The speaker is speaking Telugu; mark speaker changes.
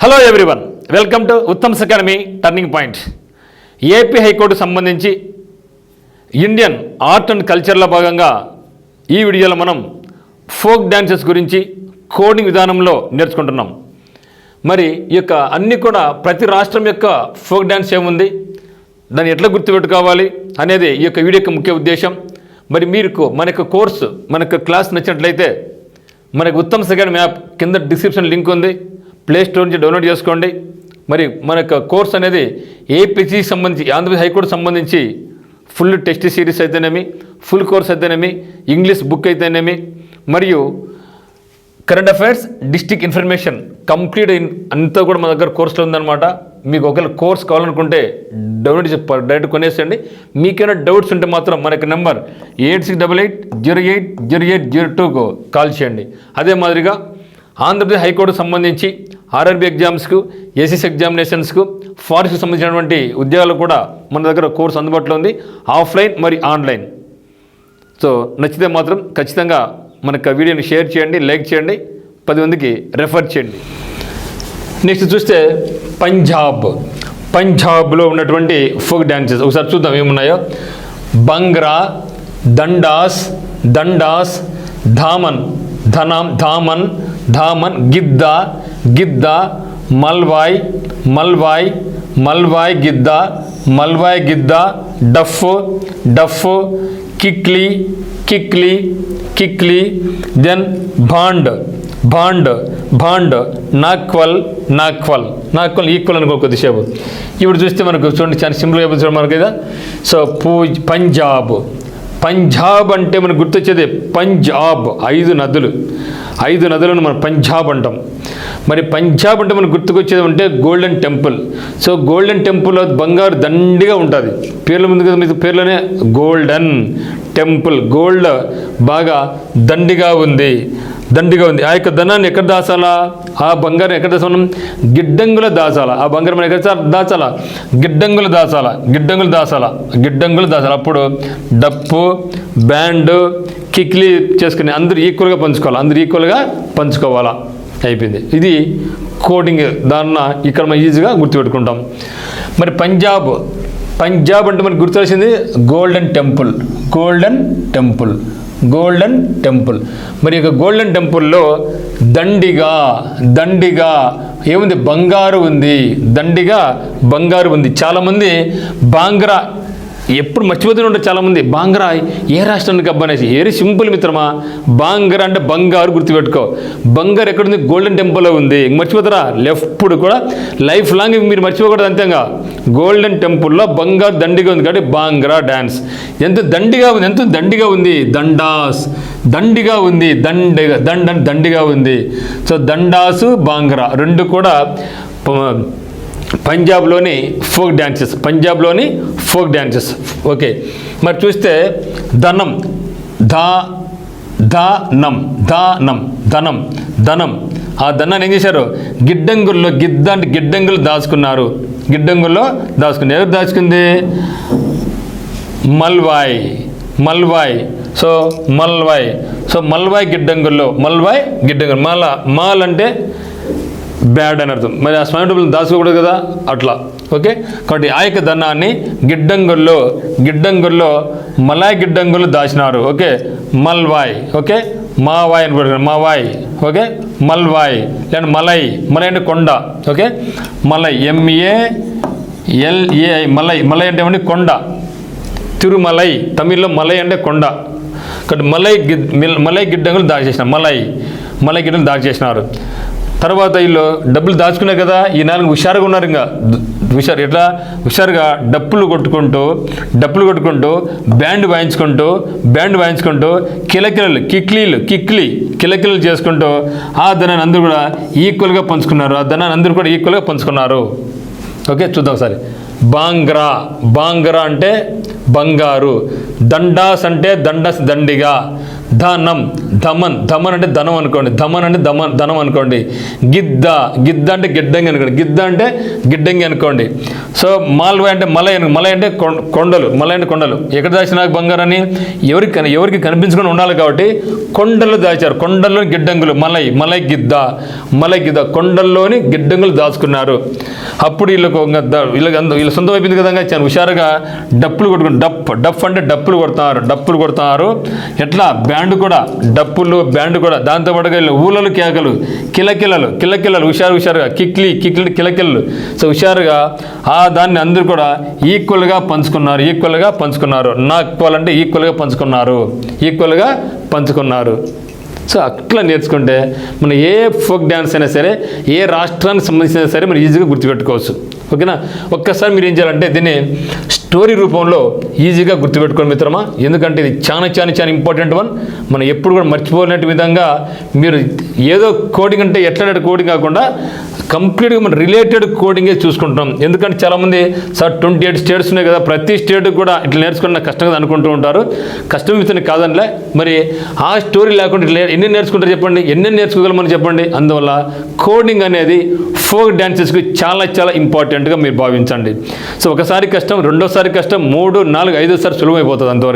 Speaker 1: Hello everyone, welcome to Uttam's academy turning point. AP high court సంబంధించి ఇండియన్ ఆర్ట్ అండ్ కల్చర్లో భాగంగా ఈ వీడియోలో మనం ఫోక్ డ్యాన్సెస్ గురించి కోడింగ్ విధానంలో నేర్చుకుంటున్నాం. మరి ఈ యొక్క అన్నీ కూడా ప్రతి రాష్ట్రం యొక్క ఫోక్ డ్యాన్స్ ఏముంది, దాన్ని ఎట్లా గుర్తుపెట్టుకోవాలి అనేది ఈ యొక్క వీడియో యొక్క ముఖ్య ఉద్దేశం. మరి మీకు మన యొక్క కోర్సు, మన యొక్క క్లాస్ నచ్చినట్లయితే మనకు ఉత్తమ్స్ అకాడమీ యాప్ కింద డిస్క్రిప్షన్ లింక్ ఉంది, ప్లే స్టోర్ నుంచి డౌన్లోడ్ చేసుకోండి. మరి మన యొక్క కోర్స్ అనేది ఏపీసీ సంబంధించి, ఆంధ్రప్రదేశ్ హైకోర్టు సంబంధించి ఫుల్ టెస్ట్ సిరీస్ అయితేనేమి, ఫుల్ కోర్స్ అయితేనేమి, ఇంగ్లీష్ బుక్ అయితేనేమి, మరియు current affairs, district information complete అంతా కూడా మన దగ్గర కోర్సులో ఉందన్నమాట. మీకు ఒకవేళ కోర్స్ కావాలనుకుంటే డౌన్లోడ్ డైరెక్ట్ కొనేసేయండి. మీకైనా డౌట్స్ ఉంటే మాత్రం మనకి నెంబర్ 8688080802కు కాల్ చేయండి. అదే మాదిరిగా ఆంధ్రప్రదేశ్ హైకోర్టు సంబంధించి ఆర్ఆర్బీ ఎగ్జామ్స్కు, ఏసీసీ ఎగ్జామినేషన్స్కు, ఫారెస్ట్కి సంబంధించినటువంటి ఉద్యోగాలు కూడా మన దగ్గర కోర్సు అందుబాటులో ఉంది, ఆఫ్లైన్ మరియు ఆన్లైన్. సో నచ్చితే మాత్రం ఖచ్చితంగా మనకు వీడియోని షేర్ చేయండి, లైక్ చేయండి, 10 మందికి రెఫర్ చేయండి. నెక్స్ట్ చూస్తే పంజాబ్లో ఉన్నటువంటి ఫోక్ డ్యాన్సెస్ ఒకసారి చూద్దాం ఏమున్నాయో. బంగ్రా, దండాస్, ధామన్, ధామన్, గిద్దా, మల్వాయ్ గిద్దా, డఫ్, కిక్లీ, దెన్ భాండ్, నాక్వల్ ఈక్వల్ అనుకో కొద్దిసేపు. ఇప్పుడు చూస్తే మనకు చూడండి, చాలా సింపుల్గా చూడండి మనకి కదా. సో పంజాబ్ అంటే మనకు గుర్తొచ్చేది పంజాబ్, 5 నదులను మనం పంజాబ్ అంటాం. మరి పంజాబ్ అంటే మనకు గుర్తుకొచ్చేది అంటే గోల్డెన్ టెంపుల్. సో గోల్డెన్ టెంపుల్లో బంగారు దండిగా ఉంటుంది. పేర్ల ముందు కదా, మీకు పేర్లోనే గోల్డెన్ టెంపుల్, గోల్డ్ బాగా దండిగా ఉంది. ఆ యొక్క ధనాన్ని ఎక్కడ దాచాలా, ఆ బంగారం ఎక్కడ దాచాలి, గిడ్డంగుల దాచాలా. ఆ బంగారం మనం ఎక్కడ దాచాలా, గిడ్డంగులు దాచాలా. అప్పుడు డప్పు, బ్యాండ్, కిక్లీ చేసుకుని అందరూ ఈక్వల్గా పంచుకోవాలా. అయిపోయింది. ఇది కోడింగ్. దాన్ని ఇక్కడ మనం ఈజీగా గుర్తుపెట్టుకుంటాం. మరి పంజాబ్ అంటే మనకు గుర్తువచ్చింది గోల్డెన్ టెంపుల్. మరి ఇక గోల్డెన్ టెంపుల్లో దండిగా ఏముంది, బంగారు ఉంది. చాలామంది బాంగ్రా ఎప్పుడు మర్చిపోతూనే ఉంటారు చాలామంది. బాంగ్రా ఏ రాష్ట్రానికి అబ్బనేసి, ఏరి సింపుల్ మిత్రమా. బాంగ్రా అంటే బంగారు, గుర్తుపెట్టుకో. బంగారు ఎక్కడుంది, గోల్డెన్ టెంపుల్లో ఉంది. మర్చిపోతారా, ఎప్పుడు కూడా లైఫ్ లాంగ్ మీరు మర్చిపోకూడదు. అంతేగా గోల్డెన్ టెంపుల్లో బంగారు దండిగా ఉంది కాబట్టి బాంగ్రా డ్యాన్స్. ఎంత దండిగా ఉంది, దండాస్ దండిగా ఉంది. సో దండాసు, బాంగ్రా రెండు కూడా పంజాబ్లోని ఫోక్ డ్యాన్సెస్. ఓకే, మరి చూస్తే ధనం. ఆ ధనాన్ని ఏం చేశారు, గిడ్డంగులు దాచుకున్నారు. ఎవరు దాచుకుంది, మల్వాయ్. సో మల్వాయ్ గిడ్డంగుల్లో, మాల్ అంటే బ్యాడ్ అని అర్థం. మరి ఆ స్వామి డబ్బులు దాచుకోకూడదు కదా, అట్లా. ఓకే, కాబట్టి ఆ యొక్క ధనాన్ని గిడ్డంగుల్లో మలాయ్ గిడ్డంగులు దాచినారు. ఓకే, మల్వాయ్. ఓకే, మావాయ్ అని కూడా, ఓకే, మల్వాయ్ లేదంటే మలై అంటే కొండ. ఓకే, మలై, MALAI, మలై అంటే ఏమంటే కొండ. తిరుమలై తమిళ్లో మలై అంటే కొండ. కాబట్టి మలై గిడ్డంగులు దాచేసినారు. తర్వాత వీళ్ళు డబ్బులు దాచుకున్నారు కదా, ఈ 4 హుషారుగా ఉన్నారు. ఇంకా హుషారుగా డప్పులు కొట్టుకుంటూ బ్యాండ్ వాయించుకుంటూ కిలకిలలు చేసుకుంటూ ఆ ధనాన్ని అందరూ కూడా ఈక్వల్గా పంచుకున్నారు. ఓకే, చూద్దాం ఒకసారి. బాంగ్రా అంటే బంగారు, దండాస్ అంటే దండిగా, ధనం, ధమన్ అంటే ధనం అనుకోండి, ధమన్ అంటే ధనం అనుకోండి. గిద్ద అంటే గిడ్డంగి అనుకోండి, గిద్ద అంటే గిడ్డంగి అనుకోండి. సో మాల్వా అంటే మలై అంటే కొండలు. ఎక్కడ దాచినా బంగారాన్ని ఎవరికి కనిపించకుండా ఉండాలి కాబట్టి కొండల్లో దాచారు. కొండల్లోని గిడ్డంగులు మలై గిద్ద కొండల్లోని గిడ్డంగులు దాచుకున్నారు. అప్పుడు వీళ్ళ సొంతం అయిపోయింది కదా, చాలా హుషారుగా డప్పులు కొట్టుకుని డప్ అంటే డప్పులు కొడుతున్నారు. ఎట్లా బ్యాండ్ కూడా, బ్యాండ్ కూడా, దాంతోపాటుగా ఊళ్ళలు కేకలు, కిలకిలలు హుషారుగా కిలకిలలు. సో హుషారుగా దాన్ని అందరూ కూడా ఈక్వల్గా పంచుకున్నారు. నాట్ ఈక్వల్ అంటే ఈక్వల్గా పంచుకున్నారు. సో అట్లా నేర్చుకుంటే మనం ఏ ఫోక్ డ్యాన్స్ అయినా సరే, ఏ రాష్ట్రానికి సంబంధించినా సరే మనం ఈజీగా గుర్తుపెట్టుకోవచ్చు. ఓకేనా? ఒక్కసారి మీరు ఏం చేయాలంటే దీన్ని స్టోరీ రూపంలో ఈజీగా గుర్తుపెట్టుకోండి మిత్రమా. ఎందుకంటే ఇది చాలా ఇంపార్టెంట్ వన్. మనం ఎప్పుడు కూడా మర్చిపోలేని విధంగా మీరు ఏదో కోడింగ్ అంటే ఎట్లా కోడింగ్ కాకుండా కంప్లీట్గా మనం రిలేటెడ్ కోడింగే చూసుకుంటాం. ఎందుకంటే చాలామంది సార్ 28 స్టేట్స్ ఉన్నాయి కదా, ప్రతి స్టేట్ కూడా ఇట్లా నేర్చుకున్న కష్టంగా అనుకుంటూ ఉంటారు. కష్టం ఇతని కాదనిలే, మరి ఆ స్టోరీ లేకుండా ఇట్లా ఎన్ని నేర్చుకుంటారు చెప్పండి, ఎన్ని నేర్చుకోగలమని చెప్పండి. అందువల్ల కోడింగ్ అనేది ఫోక్ డ్యాన్సెస్కి చాలా ఇంపార్టెంట్గా మీరు భావించండి. సో ఒకసారి కష్టం, రెండోసారి కష్టం, 3, 4, 5సారి సులువైపోతుంది అంతవరకు.